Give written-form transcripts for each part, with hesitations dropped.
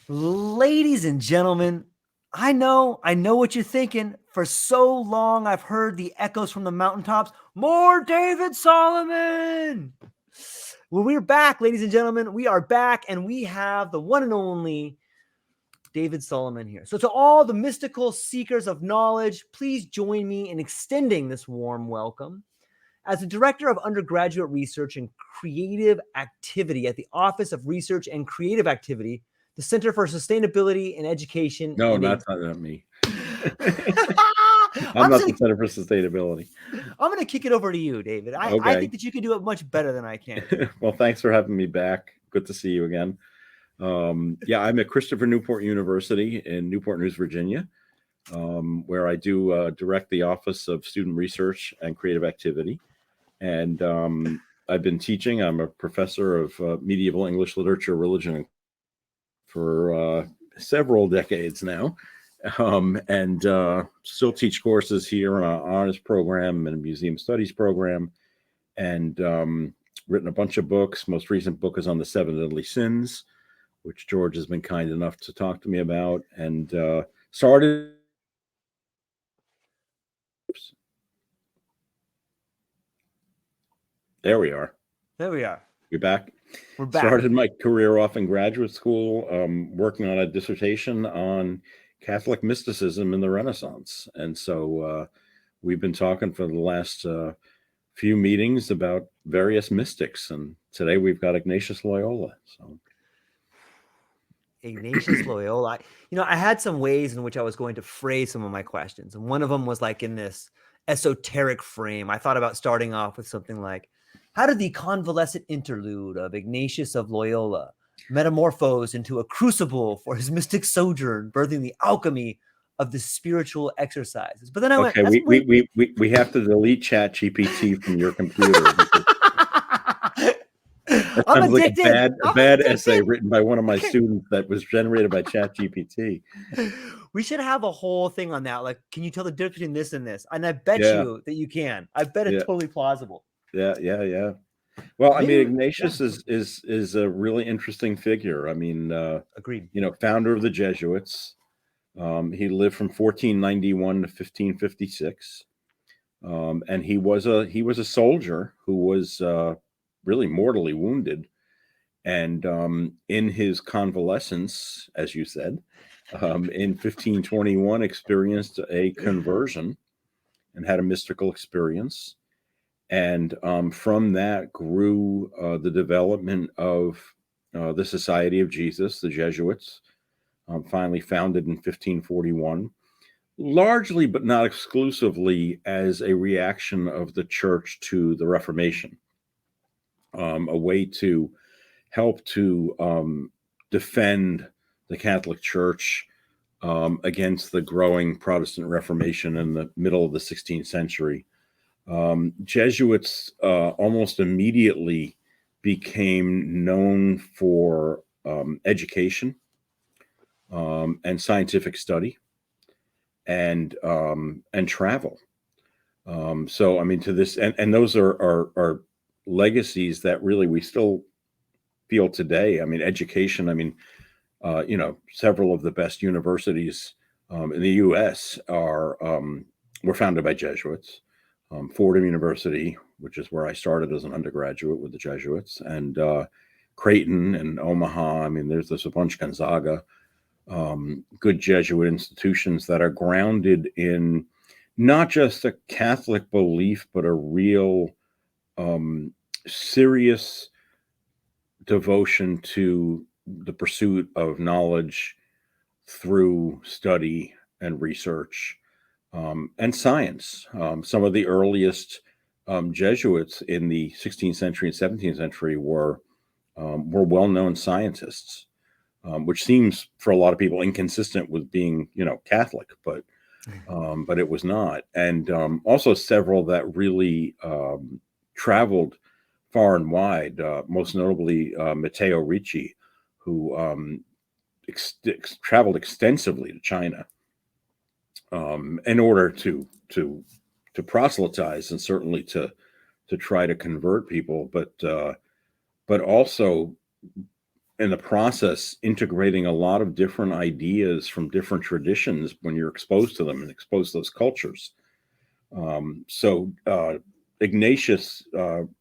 Ladies and gentlemen, I know what you're thinking. For so long, I've heard the echoes from the mountaintops. More David Solomon! Well, we're back, ladies and gentlemen. We are back, and we have the one and only David Solomon here. So to all the mystical seekers of knowledge, please join me in extending this warm welcome. As the Director of Undergraduate Research and Creative Activity at the Office of Research and Creative Activity, the Center for Sustainability in Education. No, and not me. I'm not the Center for Sustainability. I'm going to kick it over to you, David. I think that you can do it much better than I can. Well, thanks for having me back. Good to see you again. I'm at Christopher Newport University in Newport News, Virginia, where I do direct the Office of Student Research and Creative Activity. And I've been teaching. I'm a professor of medieval English literature, religion, for several decades now. And still teach courses here on an honors program and a museum studies program, and written a bunch of books. Most recent book is on the 7 Deadly Sins, which George has been kind enough to talk to me about, and started. There we are. You're back. We're back. Started my career off in graduate school, working on a dissertation on Catholic mysticism in the Renaissance. And so we've been talking for the last few meetings about various mystics. And today we've got Ignatius Loyola. So Ignatius Loyola. I had some ways in which I was going to phrase some of my questions. And one of them was like in this esoteric frame. I thought about starting off with something like, how did the convalescent interlude of Ignatius of Loyola metamorphose into a crucible for his mystic sojourn, birthing the alchemy of the spiritual exercises? But then I went, we have to delete ChatGPT from your computer. That sounds like a bad essay written by one of my students that was generated by ChatGPT. We should have a whole thing on that. Like, can you tell the difference between this and this? And I bet you that you can. I bet it's totally plausible. Yeah. Well, I mean, Ignatius is a really interesting figure. I mean, agreed. Founder of the Jesuits. He lived from 1491 to 1556, and he was a soldier who was really mortally wounded, and in his convalescence, as you said, in 1521, experienced a conversion and had a mystical experience. And from that grew the development of the Society of Jesus, the Jesuits, finally founded in 1541, largely but not exclusively as a reaction of the church to the Reformation, a way to help to defend the Catholic Church against the growing Protestant Reformation in the middle of the 16th century. Jesuits almost immediately became known for education and scientific study and travel. So, I mean, to this, and those are legacies that really we still feel today. I mean, education. I mean, several of the best universities in the U.S. were founded by Jesuits. Fordham University, which is where I started as an undergraduate with the Jesuits, and Creighton and Omaha. I mean, there's a bunch, Gonzaga, good Jesuit institutions that are grounded in not just a Catholic belief, but a real serious devotion to the pursuit of knowledge through study and research. And science. Some of the earliest Jesuits in the 16th century and 17th century were well-known scientists, which seems for a lot of people inconsistent with being, Catholic, but it was not. And also several that really traveled far and wide. Most notably, Matteo Ricci, who traveled extensively to China. In order to proselytize and certainly to try to convert people, but also in the process integrating a lot of different ideas from different traditions when you're exposed to them and exposed to those cultures. So Ignatius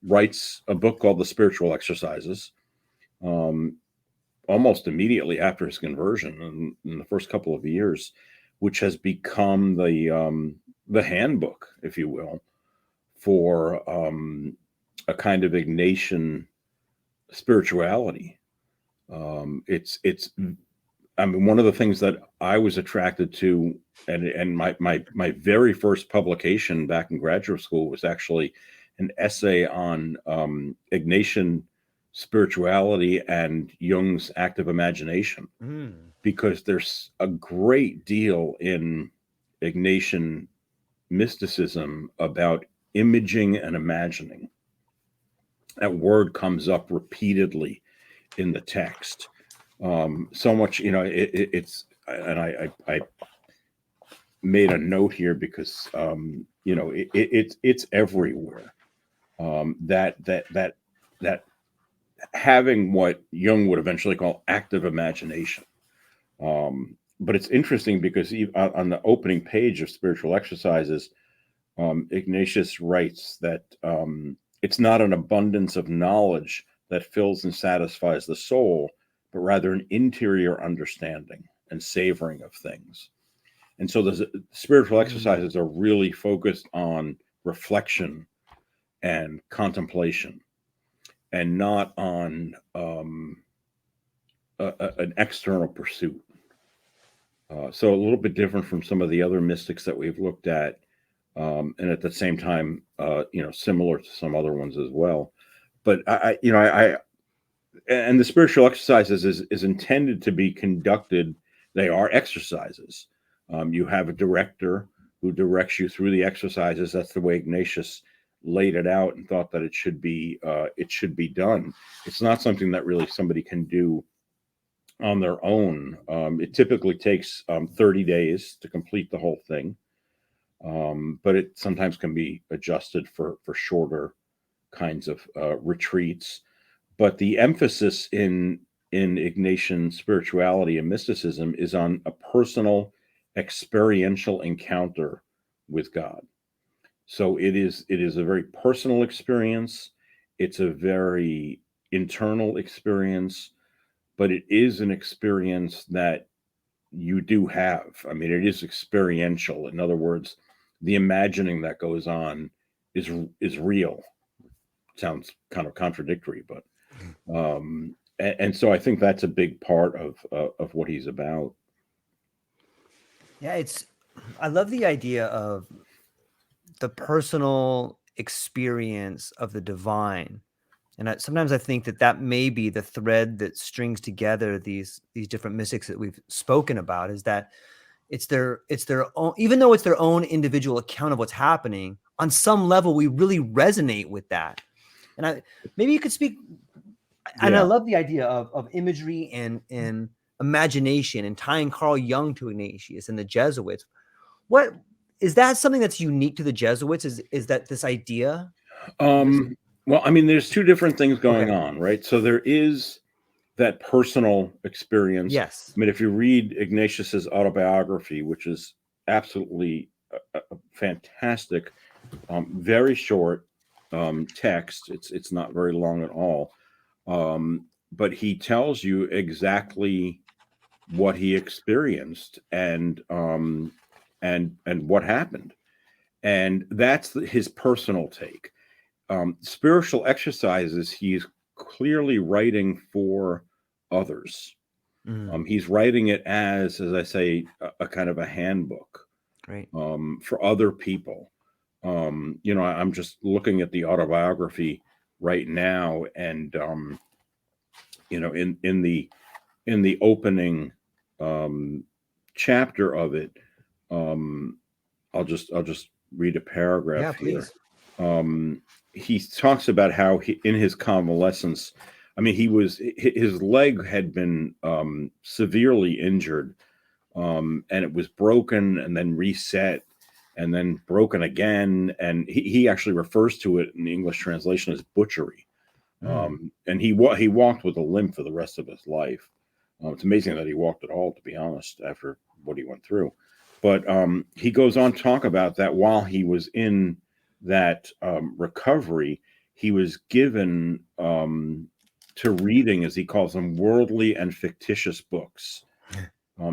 writes a book called The Spiritual Exercises almost immediately after his conversion in the first couple of years, which has become the handbook, if you will, for a kind of Ignatian spirituality. It's I mean, one of the things that I was attracted to, and my very first publication back in graduate school was actually an essay on Ignatian spirituality and Jung's active imagination, because there's a great deal in Ignatian mysticism about imaging and imagining. That word comes up repeatedly in the text. So much, it's, and I made a note here because, it's everywhere. That having what Jung would eventually call active imagination. But it's interesting because on the opening page of Spiritual Exercises, Ignatius writes that it's not an abundance of knowledge that fills and satisfies the soul, but rather an interior understanding and savoring of things. And so the spiritual exercises are really focused on reflection and contemplation, and not on an external pursuit. So a little bit different from some of the other mystics that we've looked at, and at the same time, similar to some other ones as well. But and the spiritual exercises is intended to be conducted. They are exercises. You have a director who directs you through the exercises. That's the way Ignatius laid it out and thought that it should be done. It's not something that really somebody can do on their own. It typically takes 30 days to complete the whole thing, but it sometimes can be adjusted for shorter kinds of retreats. But the emphasis in Ignatian spirituality and mysticism is on a personal, experiential encounter with God. So it is a very personal experience. It's a very internal experience, but it is an experience that you do have. I mean, it is experiential. In other words, the imagining that goes on is real. Sounds kind of contradictory, but and so I think that's a big part of what he's about. Yeah, I love the idea of the personal experience of the divine. And sometimes I think that may be the thread that strings together these different mystics that we've spoken about, is that it's their own, even though it's their own individual account of what's happening, on some level, we really resonate with that. And maybe you could speak, and I love the idea of imagery and imagination, and tying Carl Jung to Ignatius and the Jesuits. What is that something that's unique to the Jesuits? Is that this idea? Well, I mean, there's two different things going on, right? So there is that personal experience. Yes. I mean, if you read Ignatius's autobiography, which is absolutely a fantastic, very short text. It's not very long at all, but he tells you exactly what he experienced and what happened, and that's his personal take. Spiritual exercises, he's clearly writing for others. He's writing it as I say, a kind of a handbook, right, for other people. I'm just looking at the autobiography right now, and in the opening chapter of it, I'll just read a paragraph here. He talks about how in his convalescence, I mean, his leg had been severely injured, and it was broken and then reset and then broken again. And he actually refers to it in the English translation as butchery. And he walked with a limp for the rest of his life. It's amazing that he walked at all, to be honest, after what he went through. But he goes on to talk about that while he was in that recovery, he was given to reading, as he calls them, worldly and fictitious books.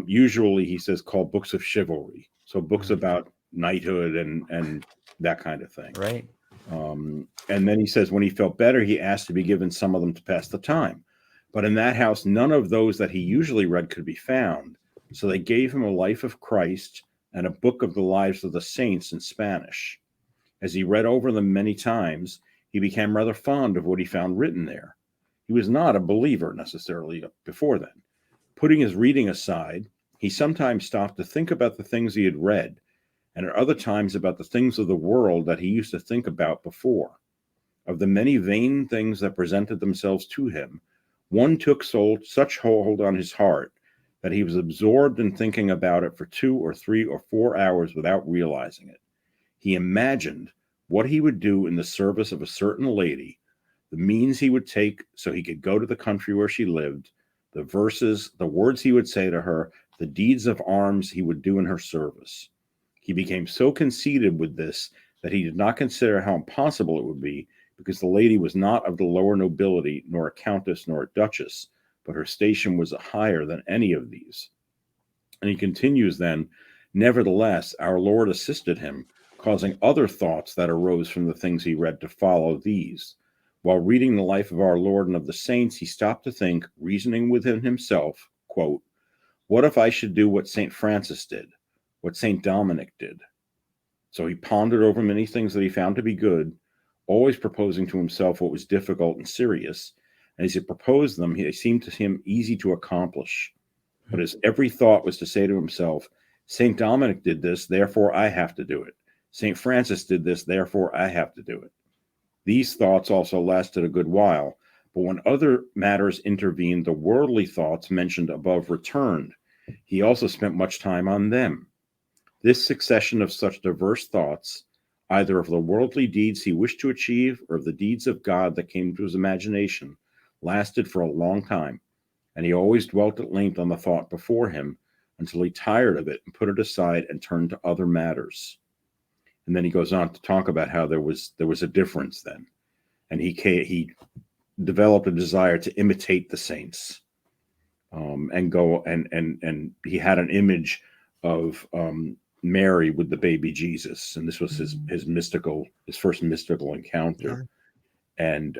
Usually, he says, called books of chivalry. So books about knighthood and that kind of thing. Right. And then he says when he felt better, he asked to be given some of them to pass the time. But in that house, none of those that he usually read could be found. So they gave him a life of Christ and a book of the lives of the saints in Spanish. As he read over them many times, he became rather fond of what he found written there. He was not a believer necessarily before then. Putting his reading aside, he sometimes stopped to think about the things he had read, and at other times about the things of the world that he used to think about before. Of the many vain things that presented themselves to him, one took such hold on his heart that he was absorbed in thinking about it for 2 or 3 or 4 hours without realizing it. He imagined what he would do in the service of a certain lady, the means he would take so he could go to the country where she lived, the verses, the words he would say to her, the deeds of arms he would do in her service. He became so conceited with this that he did not consider how impossible it would be, because the lady was not of the lower nobility, nor a countess, nor a duchess, but her station was higher than any of these. And he continues then, nevertheless, our Lord assisted him, causing other thoughts that arose from the things he read to follow these. While reading the life of our Lord and of the saints, he stopped to think, reasoning within himself, quote, what if I should do what St. Francis did, what St. Dominic did? So he pondered over many things that he found to be good, always proposing to himself what was difficult and serious, and as he proposed them, they seemed to him easy to accomplish. But his every thought was to say to himself, St. Dominic did this, therefore I have to do it. St. Francis did this, therefore I have to do it. These thoughts also lasted a good while, but when other matters intervened, the worldly thoughts mentioned above returned. He also spent much time on them. This succession of such diverse thoughts, either of the worldly deeds he wished to achieve or of the deeds of God that came to his imagination, lasted for a long time, and he always dwelt at length on the thought before him until he tired of it and put it aside and turned to other matters. And then he goes on to talk about how there was a difference then, and he developed a desire to imitate the saints, and go and he had an image of Mary with the baby Jesus, and this was his first mystical encounter. And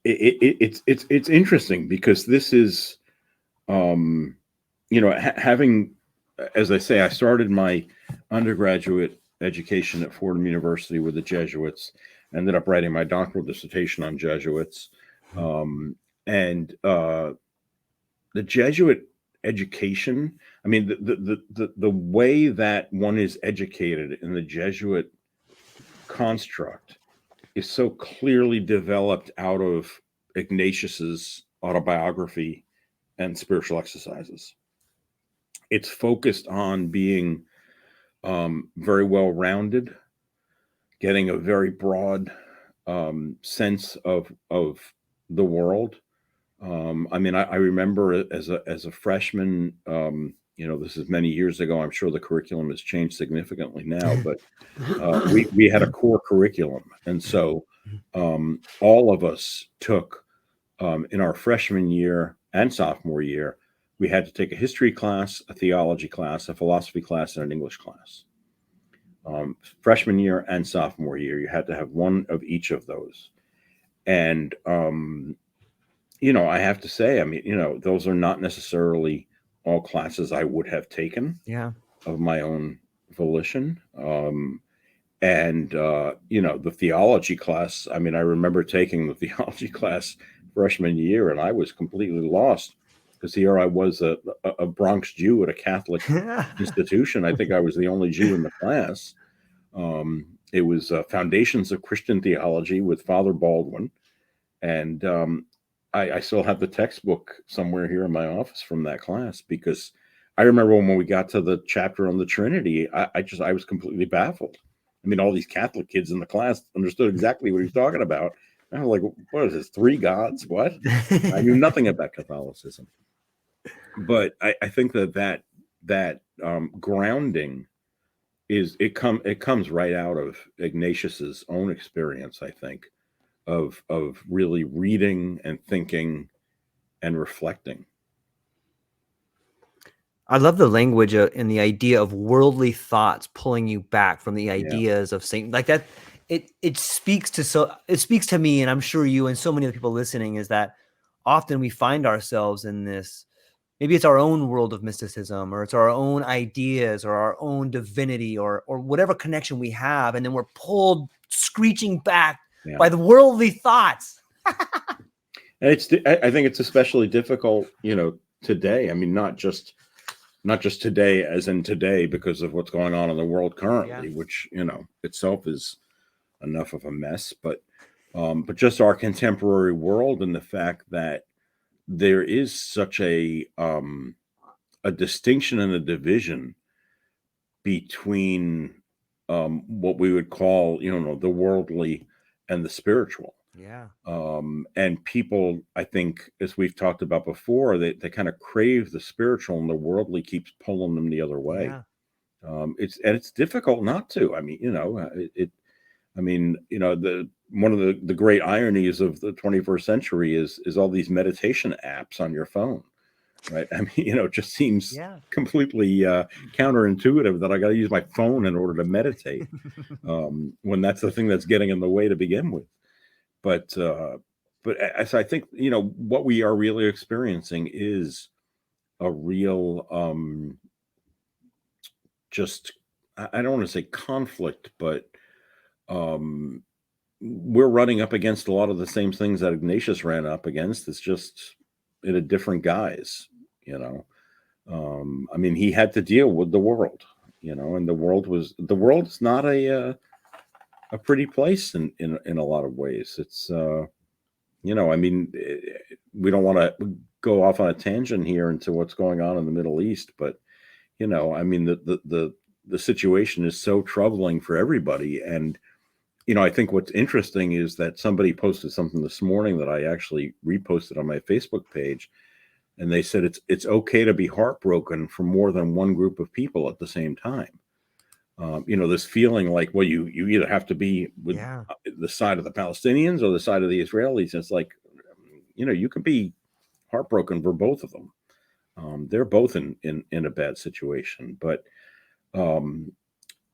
it's interesting because this is having, as I say, I started my undergraduate education at Fordham University with the Jesuits, ended up writing my doctoral dissertation on Jesuits, and the Jesuit education, I mean, the way that one is educated in the Jesuit construct is so clearly developed out of Ignatius's autobiography and Spiritual Exercises. It's focused on being very well-rounded, getting a very broad sense of the world. I mean, I remember as a freshman, this is many years ago. I'm sure the curriculum has changed significantly now, but we had a core curriculum. And so all of us took, in our freshman year and sophomore year, we had to take a history class, a theology class, a philosophy class, and an English class. Freshman year and sophomore year, you had to have one of each of those. And I have to say, I mean, those are not necessarily all classes I would have taken of my own volition. And the theology class, I mean, I remember taking the theology class freshman year, and I was completely lost because here I was a Bronx Jew at a Catholic institution. I think I was the only Jew in the class. It was Foundations of Christian Theology with Father Baldwin. And I still have the textbook somewhere here in my office from that class, because I remember when we got to the chapter on the Trinity, I was completely baffled. I mean, all these Catholic kids in the class understood exactly what he was talking about, I was like, what is this? 3 gods? What? I knew nothing about Catholicism, but I think that grounding it comes right out of Ignatius's own experience, I think, of really reading and thinking and reflecting. I love the language and the idea of worldly thoughts pulling you back from the ideas of Satan, like that. It speaks to me, and I'm sure you and so many other people listening, is that often we find ourselves in this. Maybe it's our own world of mysticism, or it's our own ideas, or our own divinity, or whatever connection we have, and then we're pulled screeching back by the worldly thoughts. And I think it's especially difficult, today. I mean, not just today as in today, because of what's going on in the world currently, which itself is enough of a mess, but just our contemporary world, and the fact that there is such a distinction and a division between what we would call the worldly and the spiritual. And people, I think, as we've talked about before, they kind of crave the spiritual, and the worldly keeps pulling them the other way. It's difficult not to. I mean, one of the great ironies of the 21st century is all these meditation apps on your phone, right? I mean, it just seems completely counterintuitive that I got to use my phone in order to meditate, when that's the thing that's getting in the way to begin with. But as I think, what we are really experiencing is a real, just, I don't want to say conflict, but we're running up against a lot of the same things that Ignatius ran up against. It's just in a different guise, I mean, he had to deal with the world, and the world's not a pretty place in a lot of ways. It's, I mean, we don't want to go off on a tangent here into what's going on in the Middle East, but, I mean, the situation is so troubling for everybody. And, I think what's interesting is that somebody posted something this morning that I actually reposted on my Facebook page, and they said it's okay to be heartbroken for more than one group of people at the same time. This feeling like, well, you either have to be with the side of the Palestinians or the side of the Israelis. And it's like, you can be heartbroken for both of them. They're both in a bad situation. But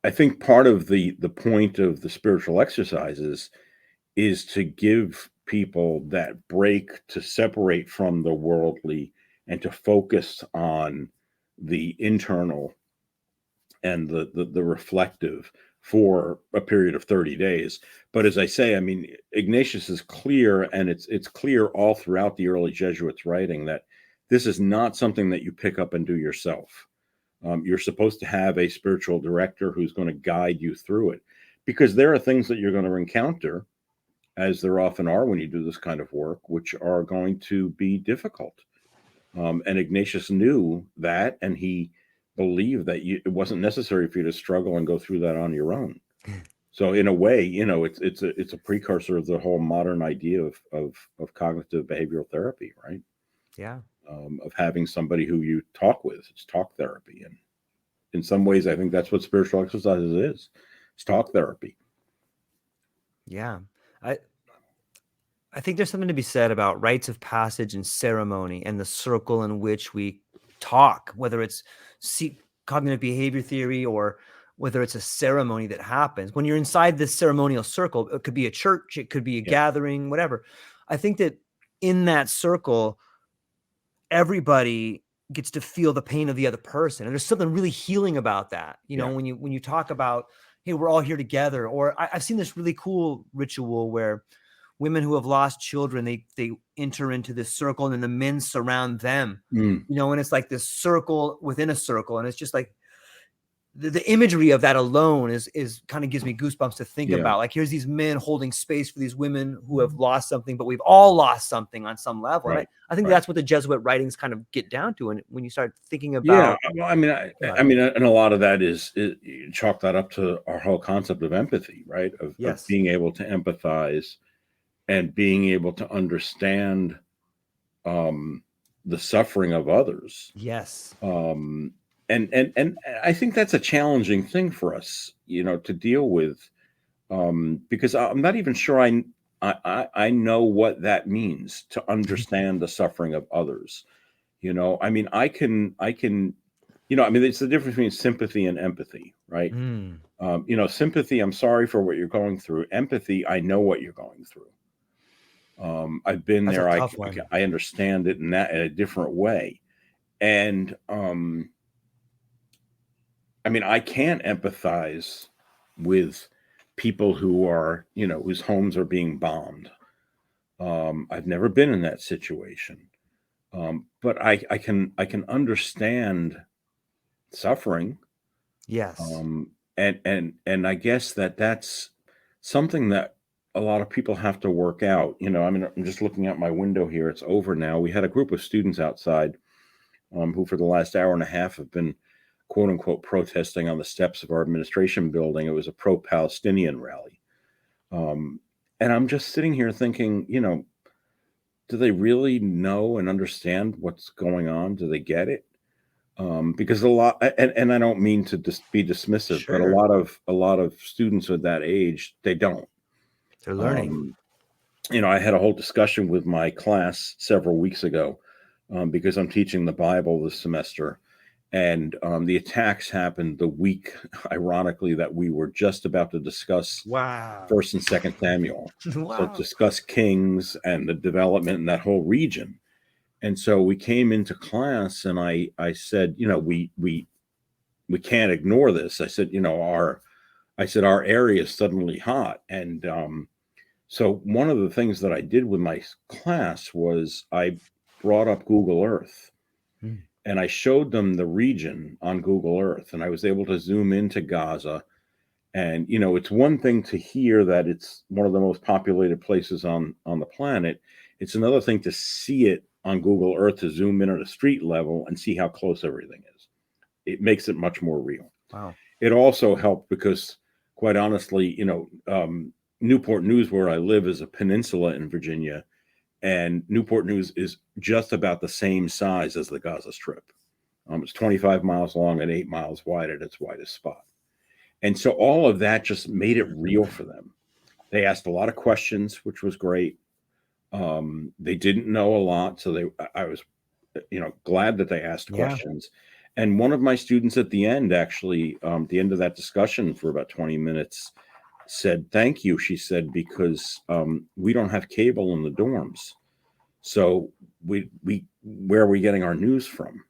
I think part of the point of the spiritual exercises is to give people that break, to separate from the worldly and to focus on the internal and the reflective for a period of 30 days. But as I say, I mean, Ignatius is clear, and it's clear all throughout the early Jesuits' writing, that this is not something that you pick up and do yourself. You're supposed to have a spiritual director who's going to guide you through it, because there are things that you're going to encounter, as there often are when you do this kind of work, which are going to be difficult. And Ignatius knew that, and he believe that it wasn't necessary for you to struggle and go through that on your own. So in a way, it's a precursor of the whole modern idea of cognitive behavioral therapy, right? Of having somebody who you talk with. It's talk therapy. And in some ways, I think that's what spiritual exercises is. It's talk therapy. I think there's something to be said about rites of passage and ceremony, and the circle in which we talk, whether it's cognitive behavior theory or whether it's a ceremony that happens. When you're inside this ceremonial circle, it could be a church, it could be a gathering, whatever. I think that in that circle, everybody gets to feel the pain of the other person. And there's something really healing about that. When you talk about, hey, we're all here together. Or I've seen this really cool ritual where women who have lost children, they enter into this circle, and then the men surround them, and it's like this circle within a circle. And it's just like the imagery of that alone is kind of gives me goosebumps to think about. Like, here's these men holding space for these women who have lost something, but we've all lost something on some level. Right. I think that's what the Jesuit writings kind of get down to. And when you start thinking about, well, I mean, and a lot of that is you chalk that up to our whole concept of empathy, right? Of being able to empathize and being able to understand the suffering of others. Yes. And I think that's a challenging thing for us, to deal with, because I'm not even sure I know what that means to understand the suffering of others. I mean, I can, I mean, it's the difference between sympathy and empathy, right? Mm, Sympathy, I'm sorry for what you're going through. Empathy, I know what you're going through. I've been that's a there. tough one. I understand it in a different way. And I mean, I can't empathize with people who are, whose homes are being bombed. I've never been in that situation. But I can understand suffering. Yes. And I guess that's something that a lot of people have to work out. I mean, I'm just looking out my window here. It's over now. We had a group of students outside, who for the last hour and a half have been, quote unquote, protesting on the steps of our administration building. It was a pro-Palestinian rally. And I'm just sitting here thinking, do they really know and understand what's going on? Do they get it? Because a lot, and I don't mean to just be dismissive, but Sure. a lot of students at that age, they don't. They're learning. Um, I had a whole discussion with my class several weeks ago, because I'm teaching the Bible this semester, and the attacks happened the week, ironically, that we were just about to discuss Wow. First and Second Samuel. So Wow. discuss kings and the development in that whole region. And so we came into class, and I said, we can't ignore this. I said, our area is suddenly hot. And so one of the things that I did with my class was I brought up Google Earth, Mm. and I showed them the region on Google Earth, and I was able to zoom into Gaza. And it's one thing to hear that it's one of the most populated places on the planet. It's another thing to see it on Google Earth, to zoom in at a street level and see how close everything is. It makes it much more real. Wow. It also helped because, quite honestly, Newport News, where I live, is a peninsula in Virginia, and Newport News is just about the same size as the Gaza Strip. It's 25 miles long and 8 miles wide at its widest spot. And so all of that just made it real for them. They asked a lot of questions, which was great. They didn't know a lot, so I was, glad that they asked Yeah. questions. And one of my students at the end, actually, the end of that discussion for about 20 minutes, said, "Thank you." She said, "Because we don't have cable in the dorms, so where are we getting our news from?"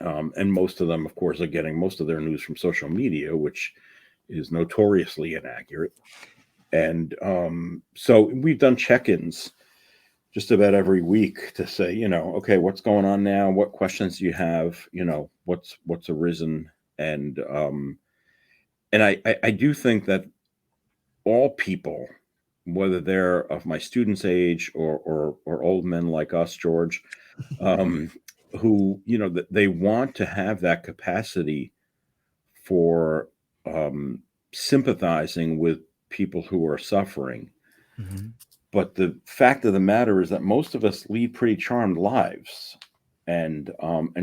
And most of them, of course, are getting most of their news from social media, which is notoriously inaccurate. And so we've done check-ins just about every week to say, okay, what's going on now? What questions do you have? What's arisen? And I do think that all people, whether they're of my students' age or old men like us, George, who they want to have that capacity for sympathizing with people who are suffering. Mm-hmm. But the fact of the matter is that most of us lead pretty charmed lives, and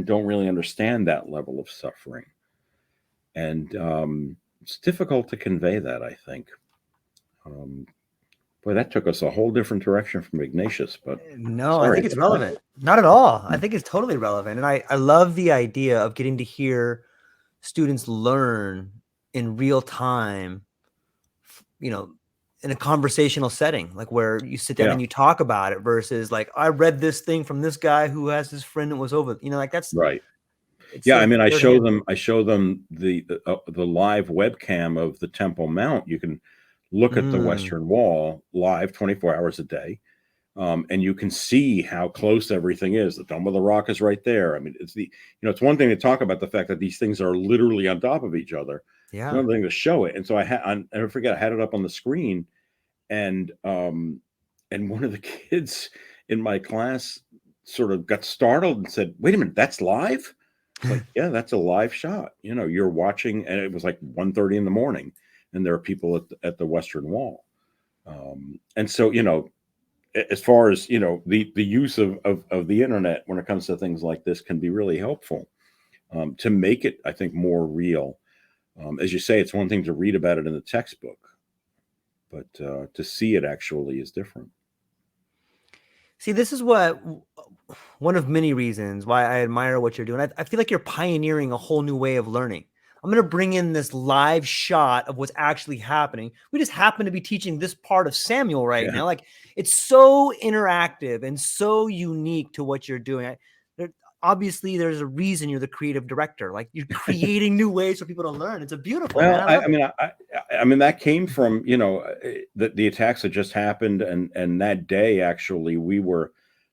don't really understand that level of suffering. And it's difficult to convey that, I think. Boy, that took us a whole different direction from Ignatius, but No, I sorry think it's about that. relevant. Not at all. I think it's totally relevant. And I love the idea of getting to hear students learn in real time, in a conversational setting, like where you sit down Yeah, and you talk about it versus like, I read this thing from this guy who has his friend that was over, like that's, right. it's Yeah, I like mean, third hand. I show them the live webcam of the Temple Mount. You can look at the Mm, Western Wall live 24 hours a day. And you can see how close everything is. The Dome of the Rock is right there. I mean, it's one thing to talk about the fact that these things are literally on top of each other. It's yeah. another thing to show it. And so I never forget, I had it up on the screen, and one of the kids in my class sort of got startled and said, "Wait a minute, that's live?" It's like, yeah, that's a live shot. You're watching, and it was like 1:30 in the morning, and there are people at the Western Wall. And so, as far as, the use of the internet when it comes to things like this can be really helpful, to make it, I think, more real. As you say, it's one thing to read about it in the textbook, but to see it actually is different. See, this is one of many reasons why I admire what you're doing. I feel like you're pioneering a whole new way of learning. I'm going to bring in this live shot of what's actually happening. We just happen to be teaching this part of Samuel right Yeah. now. Like, it's so interactive and so unique to what you're doing. Obviously, there's a reason you're the creative director. Like, you're creating new ways for people to learn. It's a beautiful, man. I love it. I mean, that came from, the attacks that just happened. And that day, actually,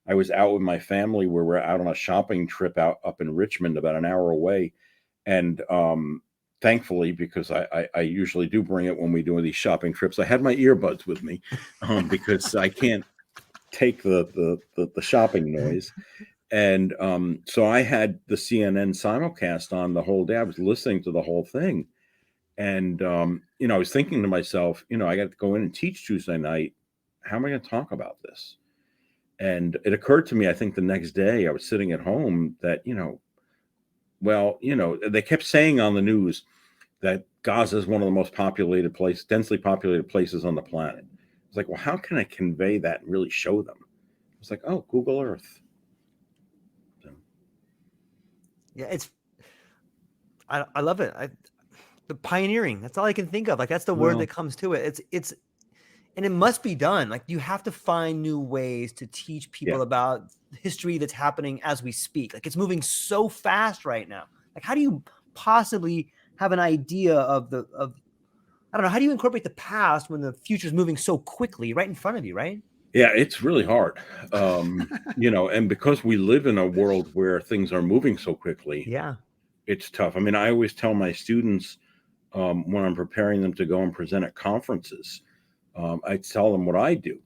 I was out with my family. We were out on a shopping trip up in Richmond, about an hour away. And thankfully, because I usually do bring it when we do these shopping trips, I had my earbuds with me, because I can't take the shopping noise. And so I had the CNN simulcast on the whole day. I was listening to the whole thing. And, I was thinking to myself, I got to go in and teach Tuesday night. How am I going to talk about this? And it occurred to me, I think the next day I was sitting at home that, they kept saying on the news that Gaza is one of the most densely populated places on the planet. It's like, well, how can I convey that and really show them? It's like, oh, Google Earth. Yeah, I love it. The pioneering, that's all I can think of. Like, that's the word that comes to it. And it must be done. Like, you have to find new ways to teach people about history that's happening as we speak. Like, it's moving so fast right now. Like, how do you possibly have an idea of I don't know, how do you incorporate the past when the future is moving so quickly right in front of you, right? Yeah, it's really hard. And because we live in a world where things are moving so quickly, Yeah. it's tough. I mean, I always tell my students, when I'm preparing them to go and present at conferences, I tell them what I do,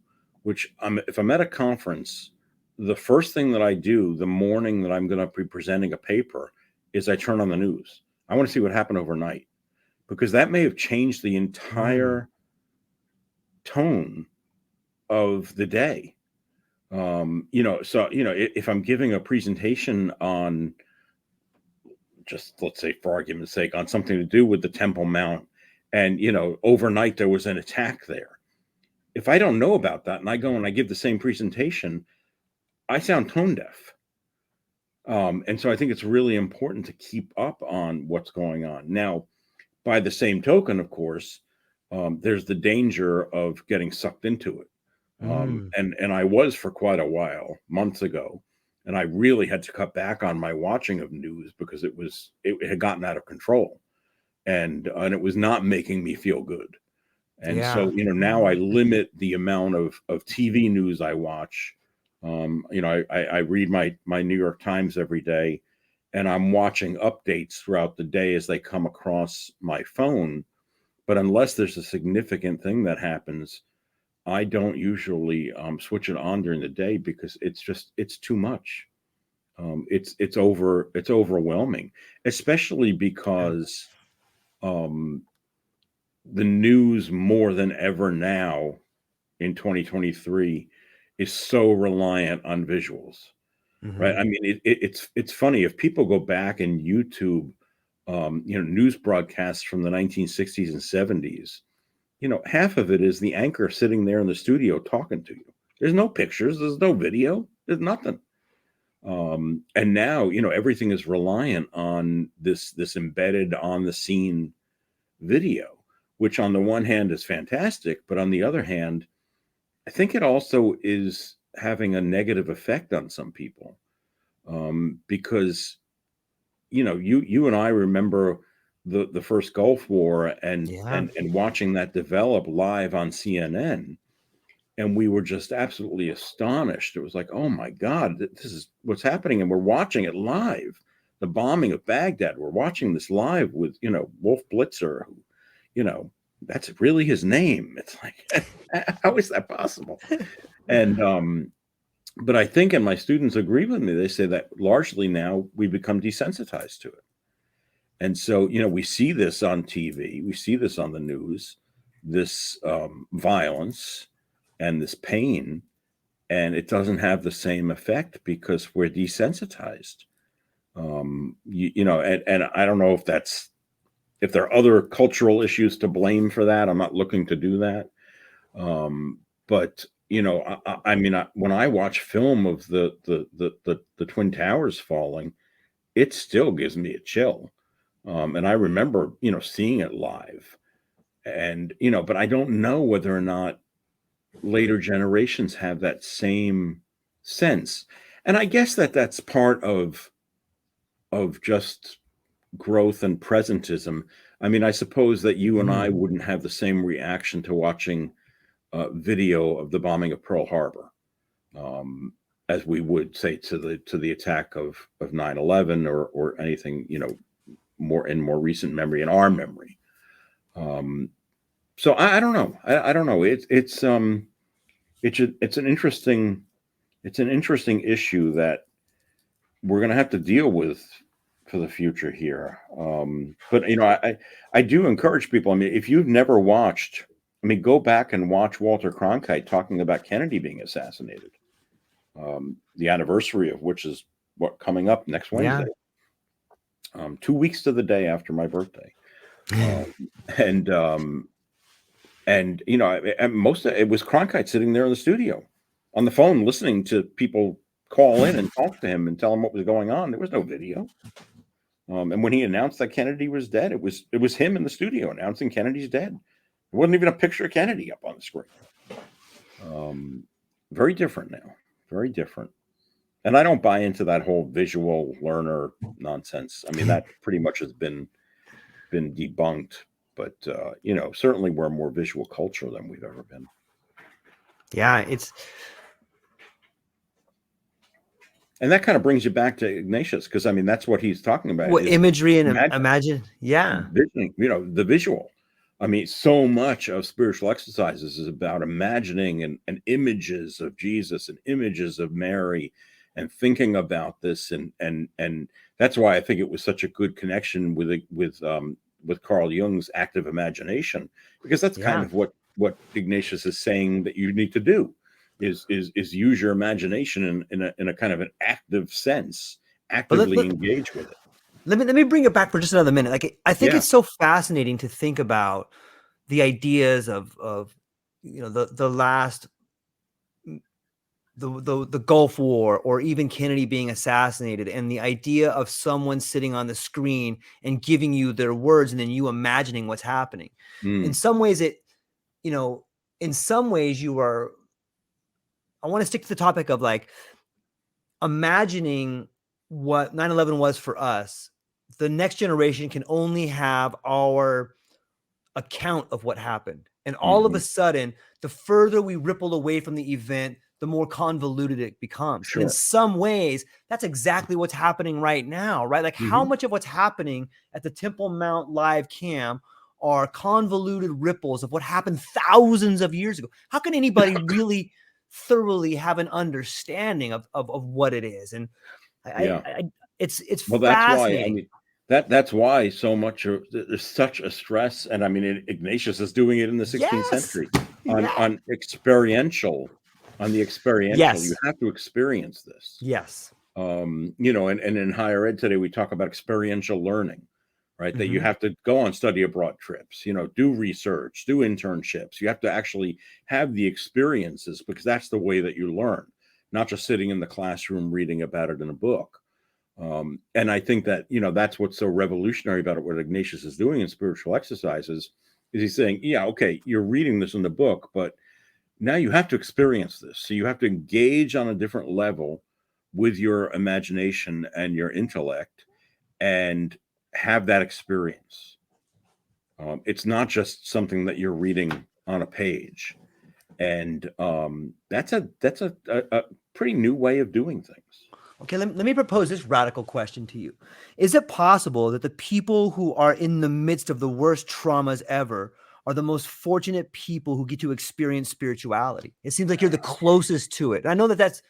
which if I'm at a conference, the first thing that I do the morning that I'm going to be presenting a paper is I turn on the news. I want to see what happened overnight, because that may have changed the entire tone of the day. If I'm giving a presentation on, just let's say for argument's sake, on something to do with the Temple Mount, and overnight there was an attack there. If I don't know about that and I go and I give the same presentation, I sound tone deaf. And so I think it's really important to keep up on what's going on. Now, by the same token, of course, there's the danger of getting sucked into it. And I was for quite a while, months ago, and I really had to cut back on my watching of news because it had gotten out of control, and it was not making me feel good. And so, now I limit the amount of TV news I watch. I read my New York Times every day, and I'm watching updates throughout the day as they come across my phone. But unless there's a significant thing that happens, I don't usually switch it on during the day, because it's too much. It's overwhelming, especially because the news more than ever now in 2023 is so reliant on visuals, right? I mean, it's funny if people go back and YouTube, news broadcasts from the 1960s and 70s. Half of it is the anchor sitting there in the studio talking to you. There's no pictures, there's no video, there's nothing. And now, everything is reliant on this embedded on the scene video, which on the one hand is fantastic, but on the other hand, I think it also is having a negative effect on some people, because you and I remember the first Gulf War and watching that develop live on CNN, and we were just absolutely astonished. It was like, oh my God, this is what's happening, and we're watching it live. The bombing of Baghdad, we're watching this live with Wolf Blitzer, who, that's really his name. It's like, how is that possible? And but I think, and my students agree with me, they say that largely now we become desensitized to it. And so, we see this on TV, we see this on the news, this violence and this pain, and it doesn't have the same effect because we're desensitized. You know, and I don't know if there are other cultural issues to blame for that. I'm not looking to do that. But you know, I mean, when I watch film of the Twin Towers falling, it still gives me a chill. And I remember, you know, seeing it live, and you know, but I don't know whether or not later generations have that same sense. And I guess that's part of just growth and presentism. I mean, I suppose that you and I wouldn't have the same reaction to watching video of the bombing of Pearl Harbor as we would say to the attack of 9/11 or anything, you know, more recent memory, in our memory. So I don't know. I don't know. It's an interesting issue that we're going to have to deal with for the future here. But you know, I do encourage people. I mean, if you've never watched, I mean, go back and watch Walter Cronkite talking about Kennedy being assassinated. The anniversary of which is coming up next Wednesday. 2 weeks to the day after my birthday. And you know, most of it was Cronkite sitting there in the studio on the phone listening to people call in and talk to him and tell him what was going on. There was no video. And when he announced that Kennedy was dead, it was him in the studio announcing Kennedy's dead. There wasn't even a picture of Kennedy up on the screen. Very different now. Very different. And I don't buy into that whole visual learner nonsense. I mean, that pretty much has been debunked. But you know, certainly we're a more visual culture than we've ever been. Yeah, and that kind of brings you back to Ignatius, because I mean that's what he's talking about. What imagery and imagine, yeah, visioning, you know, the visual. I mean, so much of spiritual exercises is about imagining and images of Jesus and images of Mary, and thinking about this, and that's why I think it was such a good connection with Carl Jung's active imagination, because that's kind of what Ignatius is saying that you need to do is use your imagination in a kind of an active sense, actively engage with it. Let me bring it back for just another minute. Like, I think it's so fascinating to think about the ideas of you know, the last the Gulf War, or even Kennedy being assassinated, and the idea of someone sitting on the screen and giving you their words and then you imagining what's happening. In some ways, you know, in some ways you are, I want to stick to the topic of like imagining what 9/11 was for us. The next generation can only have our account of what happened. And all of a sudden, the further we ripple away from the event, the more convoluted it becomes. Sure. In some ways, that's exactly what's happening right now, right? Like how much of what's happening at the Temple Mount live cam are convoluted ripples of what happened thousands of years ago. How can anybody really thoroughly have an understanding of what it is? And it's fascinating. That's why, I mean, that's why so much there's such a stress. And I mean, Ignatius is doing it in the 16th century on experiential. On the experiential, you have to experience this. Yes. You know, and in higher ed today, we talk about experiential learning, right? That you have to go on study abroad trips, you know, do research, do internships. You have to actually have the experiences, because that's the way that you learn, not just sitting in the classroom reading about it in a book. And I think that, you know, that's what's so revolutionary about it. What Ignatius is doing in spiritual exercises is he's saying, yeah, okay, you're reading this in the book, but now you have to experience this. So you have to engage on a different level with your imagination and your intellect and have that experience. It's not just something that you're reading on a page. And that's a pretty new way of doing things. Okay, let me propose this radical question to you. Is it possible that the people who are in the midst of the worst traumas ever are the most fortunate people who get to experience spirituality? It seems like you're the closest to it. And I know that that's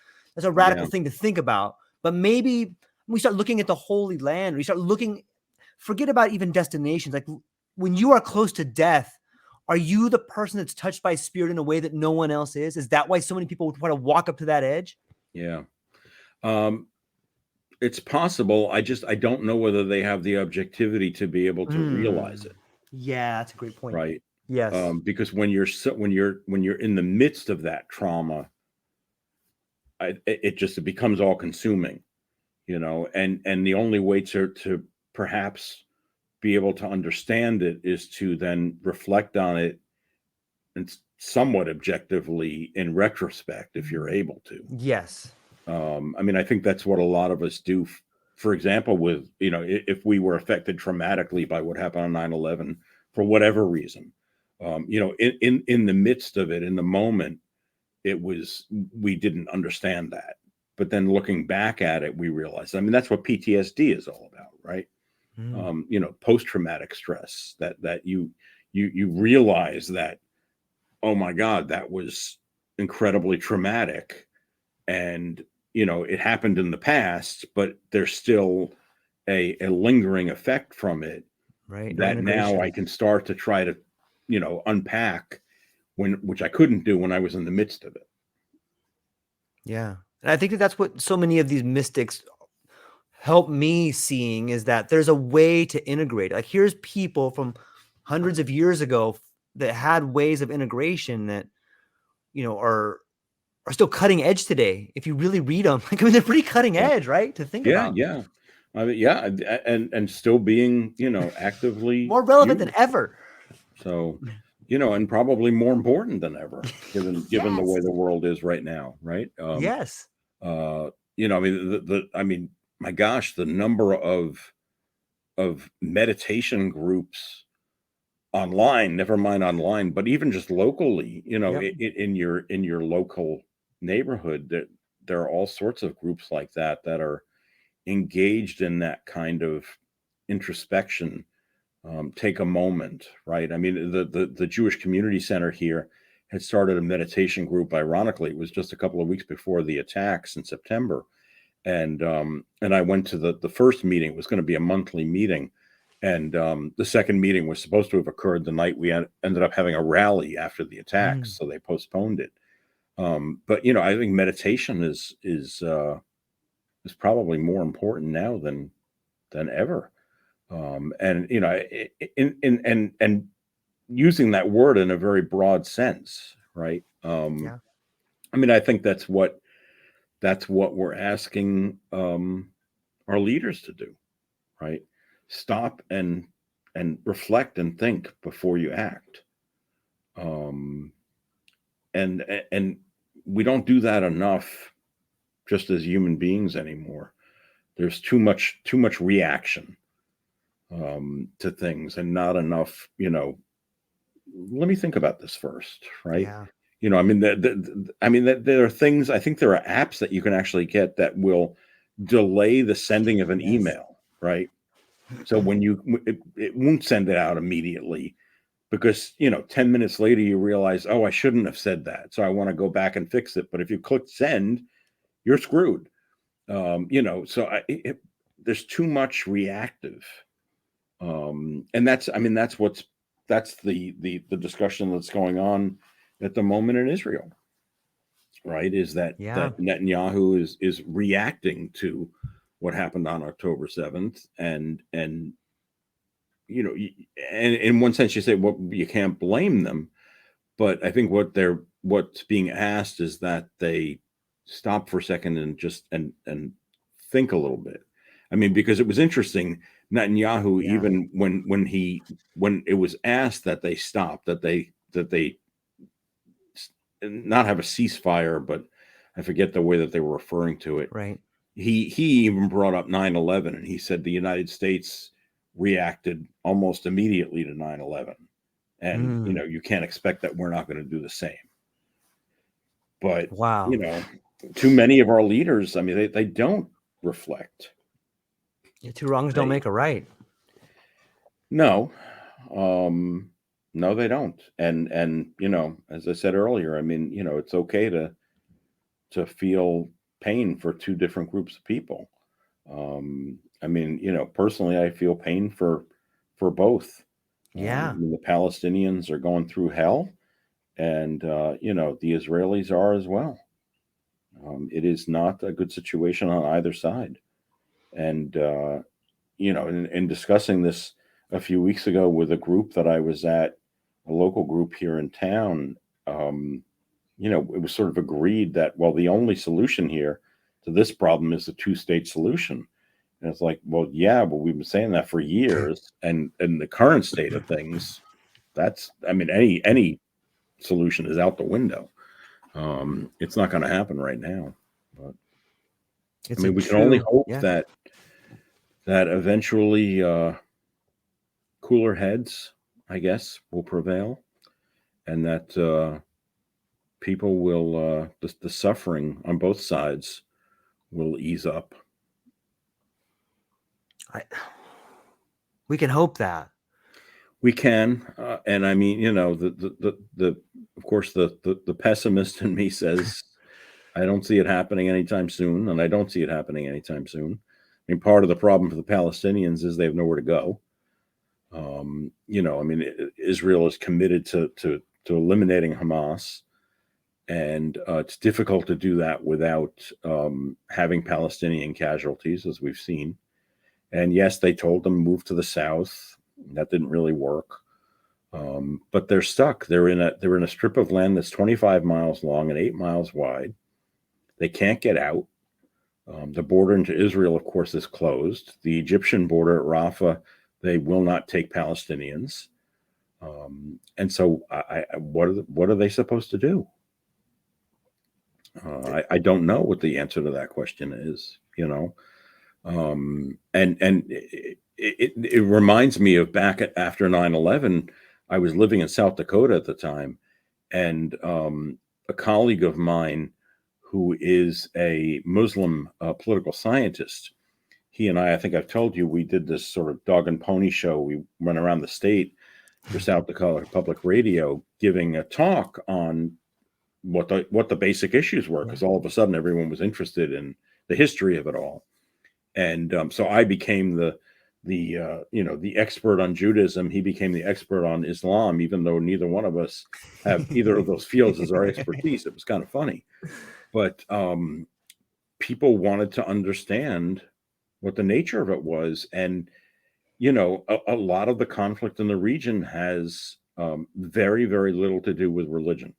a radical thing to think about, but maybe we start looking at the Holy Land, we start looking, forget about even destinations. Like when you are close to death, Are you the person that's touched by spirit in a way that no one else is? Is that why so many people would try to walk up to that edge? Yeah. It's possible. I don't know whether they have the objectivity to be able to realize it. Yeah, that's a great point. Right. Yes. Because when you're in the midst of that trauma, it becomes all consuming, and the only way to perhaps be able to understand it is to then reflect on it and somewhat objectively in retrospect, if you're able to. Yes. I think that's what a lot of us do. For example, with, if we were affected traumatically by what happened on 9/11 for whatever reason, in the midst of it, in the moment, we didn't understand that. But then looking back at it, we realized, that's what PTSD is all about, right? Post-traumatic stress, that you realize that, oh my God, that was incredibly traumatic. And, it happened in the past, but there's still a lingering effect from it, Right. No that now integration. I can start to try to, unpack, which I couldn't do when I was in the midst of it. Yeah. And I think that that's what so many of these mystics help me seeing, is that there's a way to integrate. Like, here's people from hundreds of years ago that had ways of integration that, are still cutting edge today. If you really read them, they're pretty cutting edge, right? To think about. Yeah. And still being, actively More relevant than used. ever. So, and probably more important than ever, given the way the world is right now, right? Yes. My gosh, the number of meditation groups online, never mind online, but even just locally, Yep. in your local neighborhood, that there are all sorts of groups like that are engaged in that kind of introspection. Take a moment, right? The Jewish Community Center here had started a meditation group. Ironically, it was just a couple of weeks before the attacks in September, and I went to the first meeting. It was going to be a monthly meeting, and the second meeting was supposed to have occurred the night we ended up having a rally after the attacks, so they postponed it. But I think meditation is probably more important now than ever. And using that word in a very broad sense, right? Yeah. I think that's what we're asking our leaders to do, right? Stop and reflect and think before you act. And we don't do that enough, just as human beings anymore. There's too much reaction to things, and not enough, let me think about this first, right? Yeah. There are things, I think there are apps that you can actually get that will delay the sending of an Yes. email, right? So when it won't send it out immediately, because 10 minutes later you realize, oh, I shouldn't have said that, so I want to go back and fix it. But if you click send, you're screwed. So there's too much reactive. And that's the discussion that's going on at the moment in Israel, right? Is that Netanyahu is reacting to what happened on October 7th, and and in one sense you say, well, you can't blame them, but I think what's being asked is that they stop for a second and just and think a little bit. Because it was interesting, Netanyahu, even when it was asked that they stop, that they not have a ceasefire, but I forget the way that they were referring to it. Right. He even brought up 9/11, and he said the United States reacted almost immediately to 9/11, and you can't expect that we're not going to do the same. But wow, too many of our leaders, they don't reflect. two wrongs don't make a right. No, no, they don't. And as I said earlier, it's okay to feel pain for two different groups of people. Personally, I feel pain for both. Yeah. The Palestinians are going through hell, and the Israelis are as well. It is not a good situation on either side. And in discussing this a few weeks ago with a group that I was at, a local group here in town, it was sort of agreed that, well, the only solution here to this problem is the two-state solution. And it's like, well, yeah, but we've been saying that for years, and the current state of things, any solution is out the window. It's not going to happen right now. But we can only hope that eventually cooler heads, I guess, will prevail, and that people will the suffering on both sides will ease up. We can hope that. We can, and I mean, the of course the pessimist in me says, I don't see it happening anytime soon, and I don't see it happening anytime soon. I mean, part of the problem for the Palestinians is they have nowhere to go. Israel is committed to eliminating Hamas, and it's difficult to do that without having Palestinian casualties, as we've seen. And yes, they told them move to the south. That didn't really work. But they're stuck. They're in a strip of land that's 25 miles long and 8 miles wide. They can't get out. The border into Israel, of course, is closed. The Egyptian border at Rafah, they will not take Palestinians. And so what are they supposed to do? I don't know what the answer to that question is, and it reminds me of back after 9/11. I was living in South Dakota at the time, and a colleague of mine who is a Muslim political scientist, he and I think I've told you, we did this sort of dog and pony show. We went around the state for South Dakota Public Radio giving a talk on what the basic issues were, because all of a sudden everyone was interested in the history of it all. And so I became the expert on Judaism. He became the expert on Islam, even though neither one of us have either of those fields as our expertise. It was kind of funny, but people wanted to understand what the nature of it was. And, a lot of the conflict in the region has very, very little to do with religion.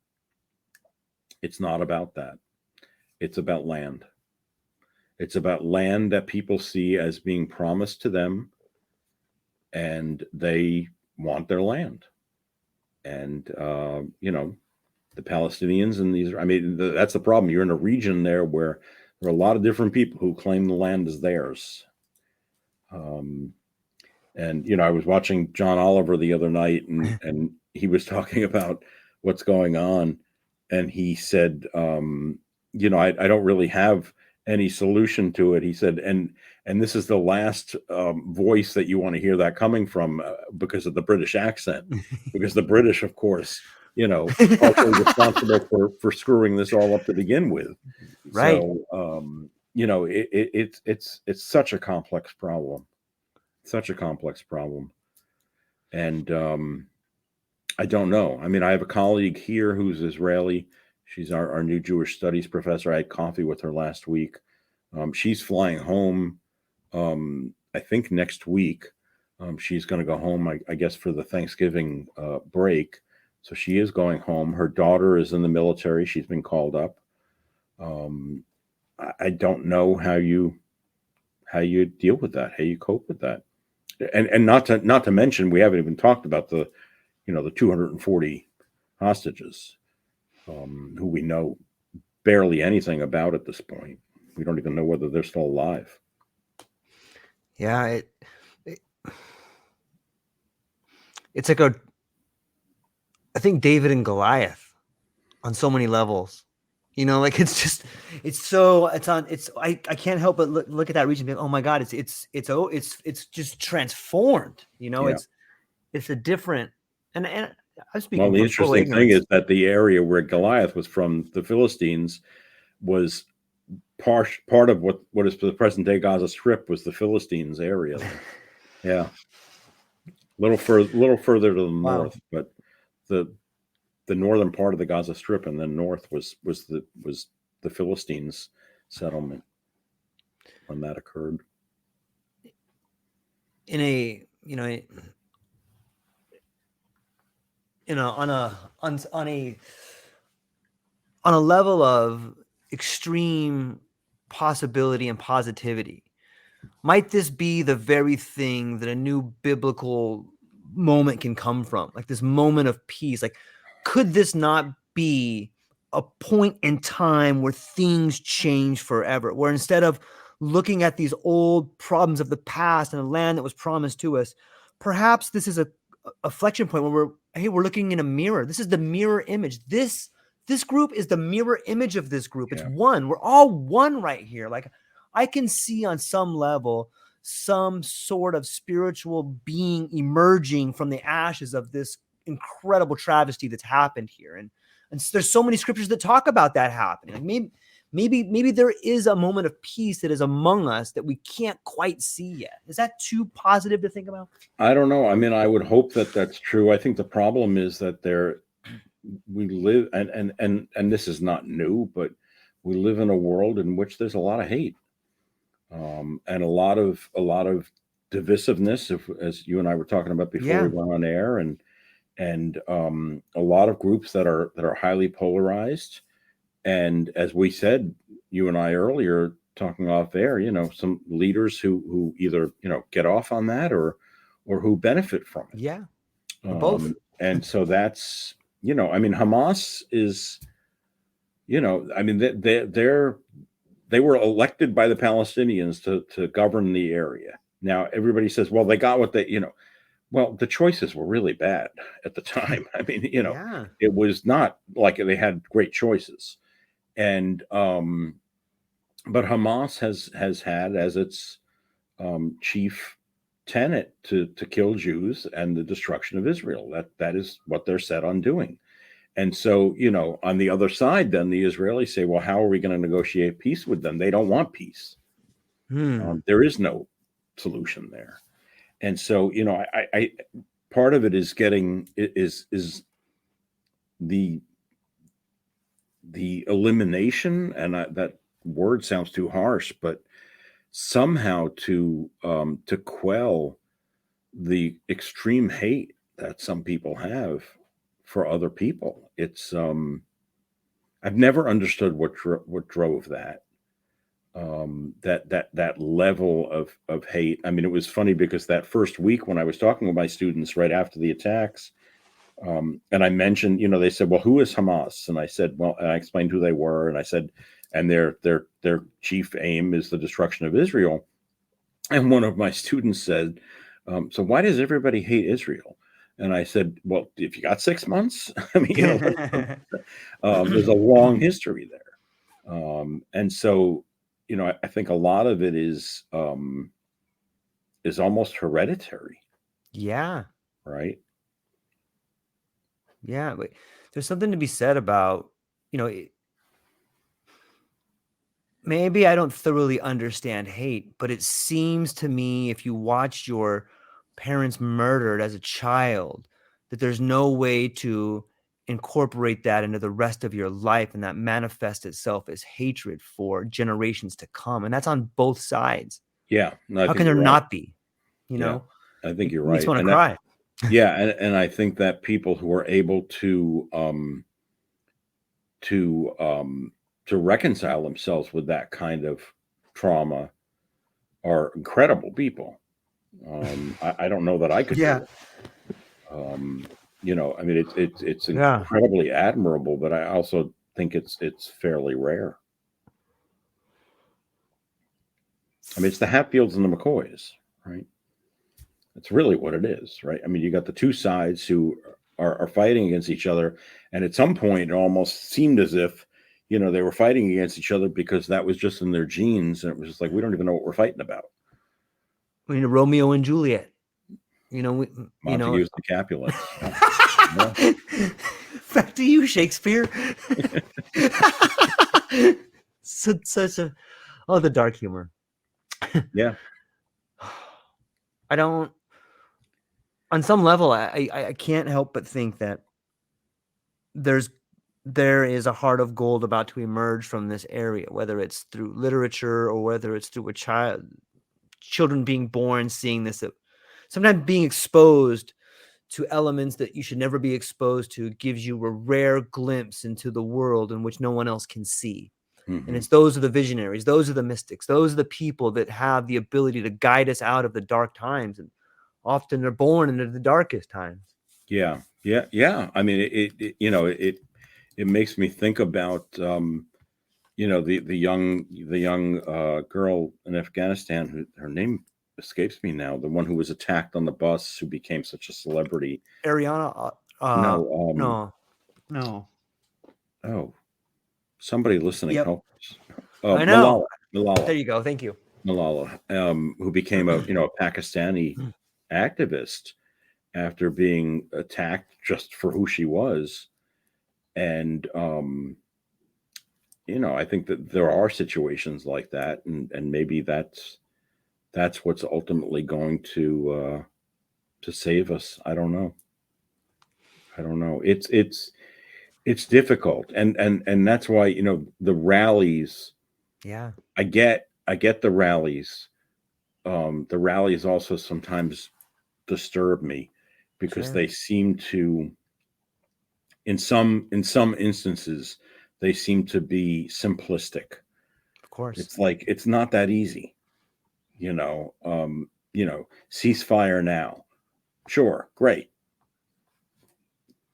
It's not about that. It's about land. It's about land that people see as being promised to them, and they want their land. And, the Palestinians and that's the problem. You're in a region there where there are a lot of different people who claim the land as theirs. And, I was watching John Oliver the other night, and he was talking about what's going on. And he said, I don't really have any solution to it. He said, and this is the last voice that you want to hear that coming from because of the British accent, because the British, of course, also responsible for screwing this all up to begin with. Right. So, it's such a complex problem, And I don't know. I have a colleague here who's Israeli. She's our new Jewish studies professor. I had coffee with her last week. She's flying home, I think next week. She's going to go home, I guess, for the Thanksgiving break. So she is going home. Her daughter is in the military. She's been called up. I don't know how you deal with that, how you cope with that. And not to mention, we haven't even talked about the 240 hostages who we know barely anything about at this point. We don't even know whether they're still alive. Yeah, it's like I think David and Goliath on so many levels. I can't help but look at that region and be like, oh my God, it's just transformed. Yeah. It's a different, and I'm speaking. Well, the interesting thing is that the area where Goliath was from, the Philistines, was part of what is the present day Gaza Strip was the Philistines area. Yeah. little further to the Wow. north, but the northern part of the Gaza Strip and then north was the Philistines' settlement when that occurred. In a on a level of extreme possibility and positivity, might this be the very thing that a new biblical moment can come from? Like this moment of peace. Like, could this not be a point in time where things change forever? Where instead of looking at these old problems of the past and a land that was promised to us, perhaps this is a flexion point where we're looking in a mirror. This is the mirror image. This group is the mirror image of this group. It's one. We're all one right here. Like, I can see on some level some sort of spiritual being emerging from the ashes of this incredible travesty that's happened here. And there's so many scriptures that talk about that happening. Like maybe there is a moment of peace that is among us that we can't quite see yet. Is that too positive to think about? I don't know. I mean, I would hope that that's true. I think the problem is that we live, and this is not new, but we live in a world in which there's a lot of hate. And a lot of divisiveness, as you and I were talking about before we went on air, and a lot of groups that are highly polarized. And as we said, you and I earlier talking off air, some leaders who either get off on that or who benefit from it. Yeah, both. And so that's I mean, Hamas is, I mean, they were elected by the Palestinians to govern the area. Now everybody says, well, they got what they, well, the choices were really bad at the time. I mean, it was not like they had great choices. And but Hamas has had as its chief tenet to kill Jews and the destruction of Israel. That is what they're set on doing. And so, on the other side, then the Israelis say, well, how are we going to negotiate peace with them? They don't want peace. There is no solution there. And so, I part of it is is the elimination, and that word sounds too harsh, but somehow to quell the extreme hate that some people have for other people. It's I've never understood what drove that. That level of hate. I mean, it was funny because that first week when I was talking with my students right after the attacks, and I mentioned, they said, well, who is Hamas? And I said, well, and I explained who they were, and I said, and their chief aim is the destruction of Israel. And one of my students said, so why does everybody hate Israel? And I said, well, if you got 6 months, I mean, there's a long history there. And so, I think a lot of it is almost hereditary. Yeah. Right. Yeah. But there's something to be said about, maybe I don't thoroughly understand hate, but it seems to me if you watched your parents murdered as a child, that there's no way to incorporate that into the rest of your life, and that manifests itself as hatred for generations to come. And that's on both sides. Yeah. No, how can there not be? I think you're right. Makes me want to cry. And I think that people who are able to reconcile themselves with that kind of trauma are incredible people. I don't know that I could do it. I mean, it's incredibly admirable, but I also think it's fairly rare. I mean, it's the Hatfields and the McCoys, right? That's really what it is, right? I mean, you got the two sides who are fighting against each other, and at some point, it almost seemed as if they were fighting against each other because that was just in their genes, and it was just like, we don't even know what we're fighting about. Romeo and Juliet. Montague's the Capulets. Back to you, Shakespeare. Such a the dark humor. Yeah. I don't. on some level, I can't help but think that there is a heart of gold about to emerge from this area, whether it's through literature or whether it's through children being born, seeing this, sometimes being exposed to elements that you should never be exposed to gives you a rare glimpse into the world in which no one else can see. And it's those are the visionaries, those are the mystics, those are the people that have the ability to guide us out of the dark times, and often they're born into the darkest times. Yeah. I mean, it makes me think about the young girl in Afghanistan who her name escapes me now, the one who was attacked on the bus, who became such a celebrity. Ariana, No. Oh, somebody listening, Yep. help us. I know. Malala. There you go. Thank you. Malala, who became a Pakistani activist after being attacked just for who she was. And I think that there are situations like that, and maybe that's what's ultimately going to save us. I don't know. It's difficult, and that's why the rallies. Yeah, I get the rallies. The rallies also sometimes disturb me because they seem to, in some instances, they seem to be simplistic. of course. It's like, it's not that easy, ceasefire now. Sure, great.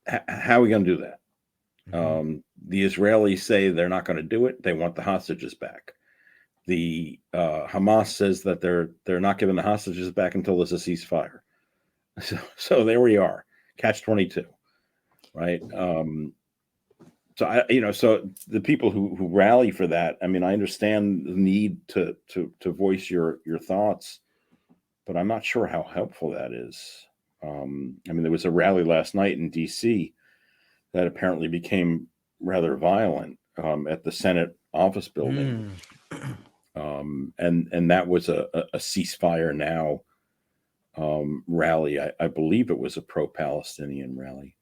How are we going to do that? The Israelis say they're not going to do it. They want the hostages back. The Hamas says that they're not giving the hostages back until there's a ceasefire. So there we are, catch-22, right? So the people who rally for that, I mean, I understand the need to voice your thoughts, but I'm not sure how helpful that is. I mean, there was a rally last night in D.C. that apparently became rather violent at the Senate office building. And that was a ceasefire now rally. I believe it was a pro-Palestinian rally.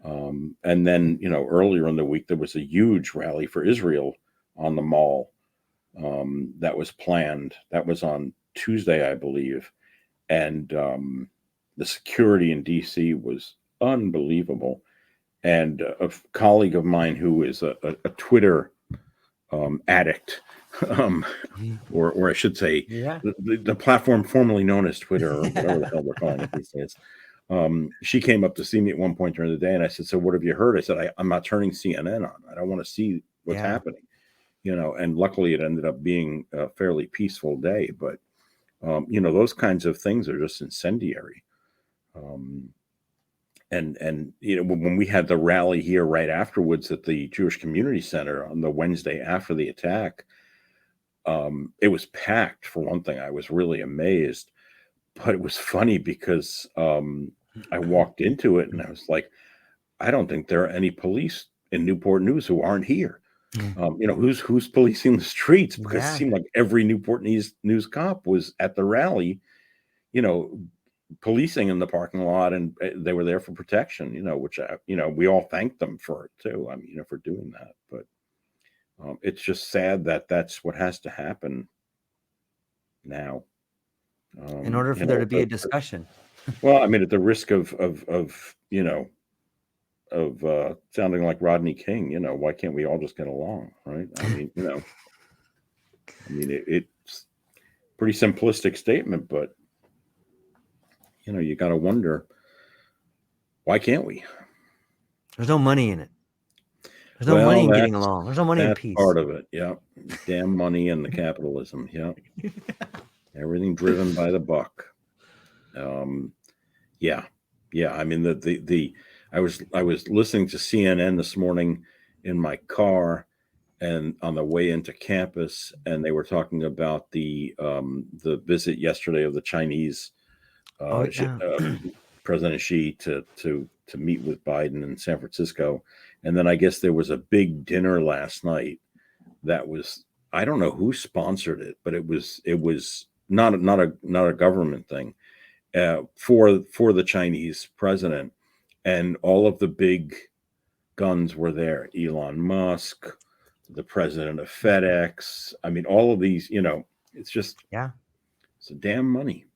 And then, earlier in the week, there was a huge rally for Israel on the Mall that was planned. That was on Tuesday, I believe. And the security in D.C. was unbelievable. And a colleague of mine who is a Twitter addict, or I should say, the platform formerly known as Twitter, or whatever the hell we're calling it these days. She came up to see me at one point during the day, and I said, "So what have you heard?" I said, "I'm not turning CNN on. I don't want to see what's happening." And luckily it ended up being a fairly peaceful day. But those kinds of things are just incendiary. And when we had the rally here right afterwards at the Jewish Community Center on the Wednesday after the attack, it was packed. For one thing, I was really amazed, but it was funny because I walked into it and I was like, I don't think there are any police in Newport News who aren't here. Who's policing the streets? Because it seemed like every Newport News cop was at the rally, policing in the parking lot, and they were there for protection, which we all thanked them for it too. I mean, for doing that. But it's just sad that that's what has to happen now. In order for there to be a discussion. Well, I mean, at the risk of sounding like Rodney King, why can't we all just get along, right? I mean, it's a pretty simplistic statement, but you got to wonder, why can't we? There's no money in it. There's no money in getting along. There's no money in peace. Part of it, yeah. Damn money and the capitalism, yeah. Everything driven by the buck. Yeah. I mean, I was listening to CNN this morning in my car, and on the way into campus, and they were talking about the visit yesterday of the Chinese President Xi to meet with Biden in San Francisco. And then I guess there was a big dinner last night that was, I don't know who sponsored it, but it was not a government thing. for the Chinese president, and all of the big guns were there. Elon Musk, the president of FedEx. I mean, all of these. It's just it's a damn money.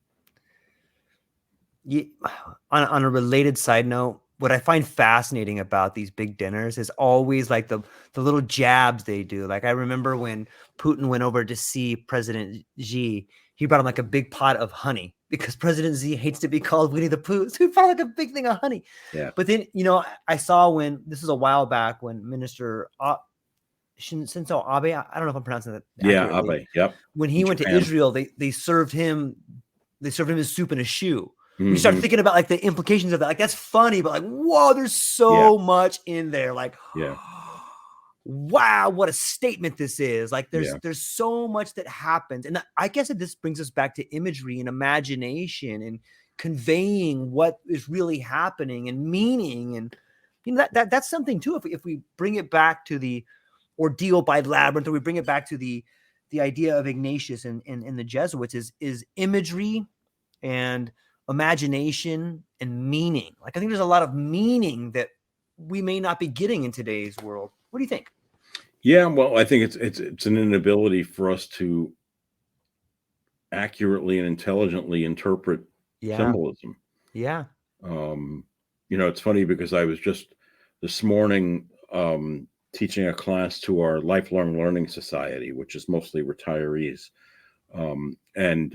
On a related side note, what I find fascinating about these big dinners is always like the little jabs they do. Like I remember when Putin went over to see President Xi, he brought him like a big pot of honey because President Xi hates to be called Winnie the Pooh. So he brought like a big thing of honey. Yeah. But then, I saw when this was a while back when Minister Shinzo Abe, I don't know if I'm pronouncing that accurately. Abe. Yep. When he went to Israel, they served him his soup in a shoe. You start thinking about like the implications of that. Like that's funny, but like, whoa, there's so much in there. Like, wow, what a statement this is. Like there's so much that happens. And I guess that this brings us back to imagery and imagination and conveying what is really happening and meaning. And that's something too. If we bring it back to the ordeal by labyrinth, or we bring it back to the idea of Ignatius and the Jesuits is imagery and imagination and meaning. Like I think there's a lot of meaning that we may not be getting in today's world. What do you think? Yeah, well, I think it's an inability for us to accurately and intelligently interpret symbolism. Yeah. It's funny because I was just this morning teaching a class to our Lifelong Learning Society, which is mostly retirees, and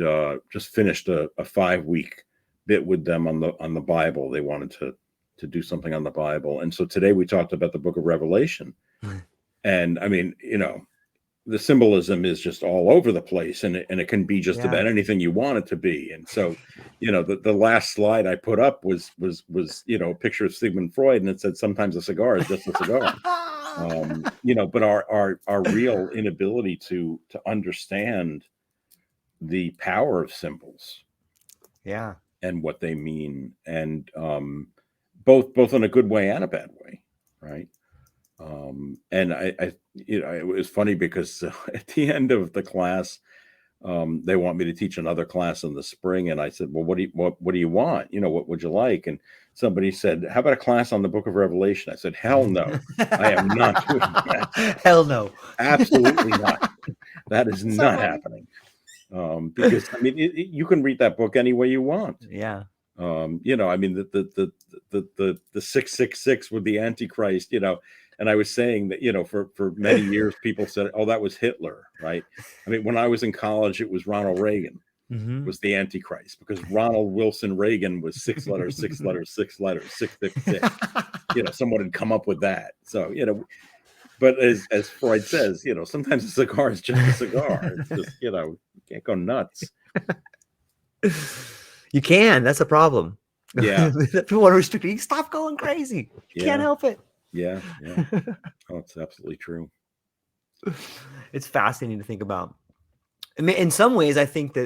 just finished a 5-week bit with them on the Bible. They wanted to do something on the Bible, and so today we talked about the Book of Revelation. And I mean, the symbolism is just all over the place, and it can be just about anything you want it to be. And so, the last slide I put up was a picture of Sigmund Freud, and it said sometimes a cigar is just a cigar. But our real inability to understand the power of symbols, and what they mean, and both in a good way and a bad way, right? And it was funny because at the end of the class, they want me to teach another class in the spring, and I said, well, what do you want? What would you like? And somebody said, how about a class on the Book of Revelation? I said, hell no, I am not doing that. Hell no, absolutely not. That is not happening. Because I mean, you can read that book any way you want. Yeah. I mean, the 666 with the Antichrist, and I was saying that, for many years, people said, oh, that was Hitler, right? I mean, when I was in college, it was Ronald Reagan was the Antichrist, because Ronald Wilson Reagan was 6 letters, 6 letters, 6 letters, 666. Someone had come up with that. So, but as Freud says, sometimes a cigar is just a cigar. It's just, you can't go nuts. You can. That's a problem. Yeah. People want to restrict you. Stop going crazy. You can't help it. Yeah. Oh, it's absolutely true. It's fascinating to think about. I mean, in some ways, I think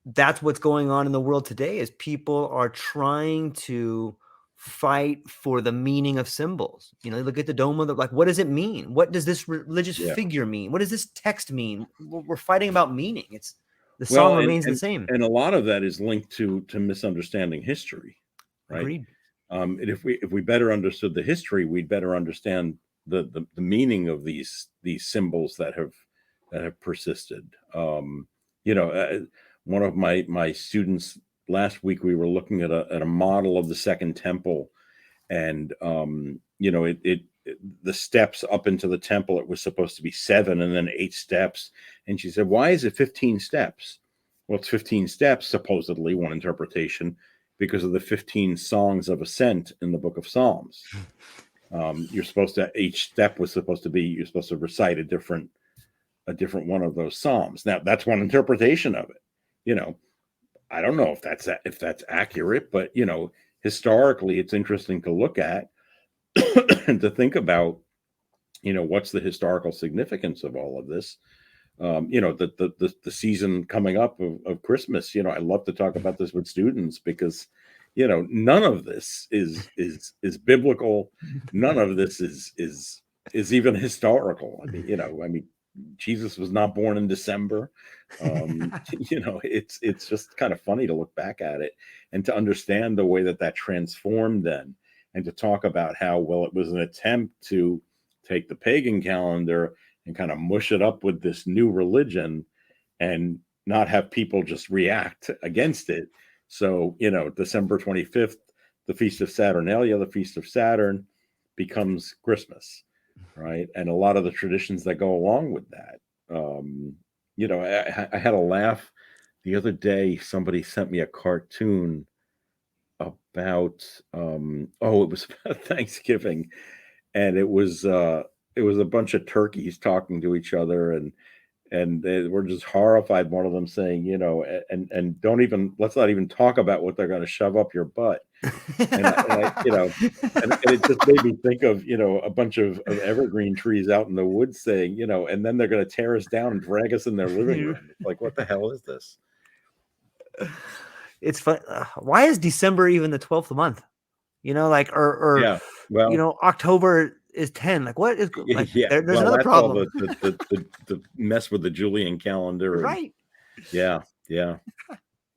that's what's going on in the world today is people are trying to fight for the meaning of symbols. Look at the dome of like, what does it mean? What does this religious figure mean? What does this text mean? We're fighting about meaning. The song remains the same. And a lot of that is linked to misunderstanding history, right? Agreed. And if we better understood the history, we'd better understand the meaning of these symbols that have persisted. One of my students last week, we were looking at a model of the Second Temple, and the steps up into the temple, it was supposed to be 7 and then 8 steps. And she said, why is it 15 steps? Well, it's 15 steps, supposedly, one interpretation, because of the 15 songs of ascent in the book of Psalms. Each step was supposed to be, you're supposed to recite a different one of those Psalms. Now, that's one interpretation of it. I don't know if that's accurate, but, historically, it's interesting to look at and to think about, what's the historical significance of all of this. The season coming up of Christmas, I love to talk about this with students because, none of this is biblical. None of this is even historical. I mean, Jesus was not born in December. It's just kind of funny to look back at it and to understand the way that transformed then, and to talk about how, well, it was an attempt to take the pagan calendar and kind of mush it up with this new religion and not have people just react against it. So, December 25th, the Feast of Saturnalia, the Feast of Saturn, becomes Christmas, right? And a lot of the traditions that go along with that. I had a laugh the other day. Somebody sent me a cartoon about it was about Thanksgiving, and it was a bunch of turkeys talking to each other, and they were just horrified. One of them saying, and let's not even talk about what they're going to shove up your butt. And it just made me think of, a bunch of evergreen trees out in the woods saying, and then they're going to tear us down and drag us in their living room. It's like, what the hell is this? It's fun. Why is December even the 12th month? October is 10. Like, what is like? Yeah, there's another problem. The mess with the Julian calendar, right? Yeah.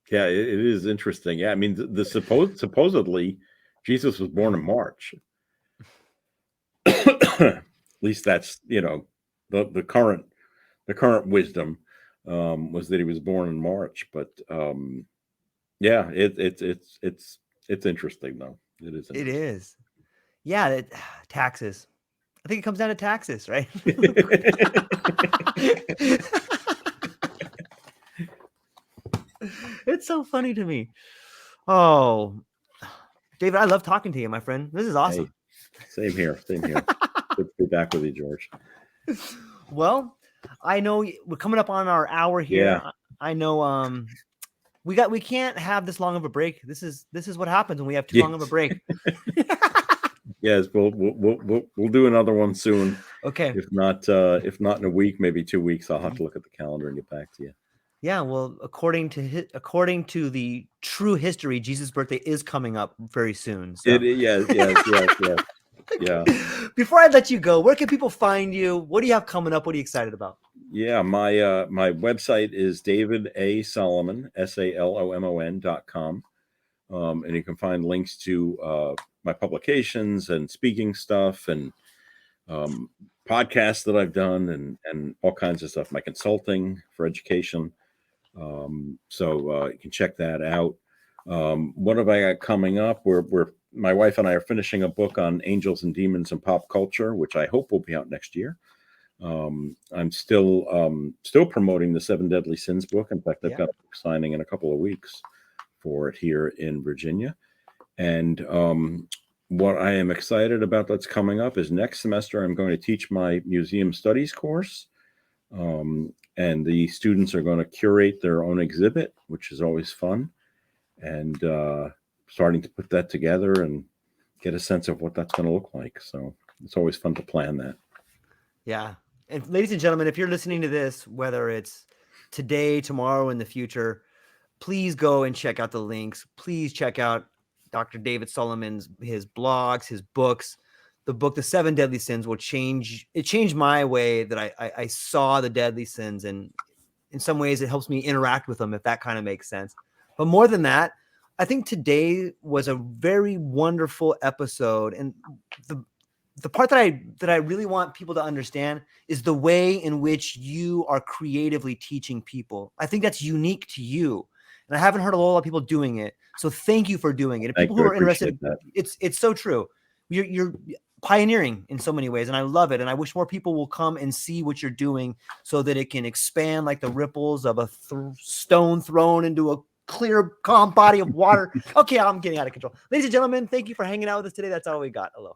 It is interesting. Yeah, I mean, supposedly Jesus was born in March. At least that's the current wisdom was that he was born in March. But it's interesting though. It is. It is. Yeah, taxes. I think it comes down to taxes, right? It's so funny to me. Oh, David, I love talking to you, my friend. This is awesome. Hey, same here. Good to be back with you, George. Well, I know we're coming up on our hour here. Yeah. I know we can't have this long of a break. This is what happens when we have too long of a break. Yes, we'll do another one soon. Okay. If not in a week, maybe 2 weeks, I'll have to look at the calendar and get back to you. Yeah, well, according to the true history, Jesus' birthday is coming up very soon. So. Yes. Yeah. Before I let you go, where can people find you? What do you have coming up? What are you excited about? Yeah, my website is David A. Salomon, SALOMON.com. And you can find links to my publications and speaking stuff and podcasts that I've done and all kinds of stuff, my consulting for education. So you can check that out. What have I got coming up? My wife and I are finishing a book on angels and demons and pop culture, which I hope will be out next year. I'm still promoting the 7 Deadly Sins book. In fact, I've got a book signing in a couple of weeks for it here in Virginia. And what I am excited about that's coming up is next semester I'm going to teach my museum studies course. And the students are going to curate their own exhibit, which is always fun. And starting to put that together and get a sense of what that's going to look like. So it's always fun to plan that. Yeah. And ladies and gentlemen, if you're listening to this, whether it's today, tomorrow, in the future, please go and check out the links. Please check out Dr. David Salomon's, his blogs, his books. The book, The 7 Deadly Sins, changed my way that I saw the deadly sins. And in some ways it helps me interact with them, if that kind of makes sense. But more than that, I think today was a very wonderful episode. And the part that I really want people to understand is the way in which you are creatively teaching people. I think that's unique to you. And I haven't heard a lot of people doing it. So thank you for doing it. And people who are interested, it's so true. You're pioneering in so many ways, and I love it. And I wish more people will come and see what you're doing so that it can expand like the ripples of a stone thrown into a clear, calm body of water. Okay, I'm getting out of control. Ladies and gentlemen, thank you for hanging out with us today. That's all we got. Aloha.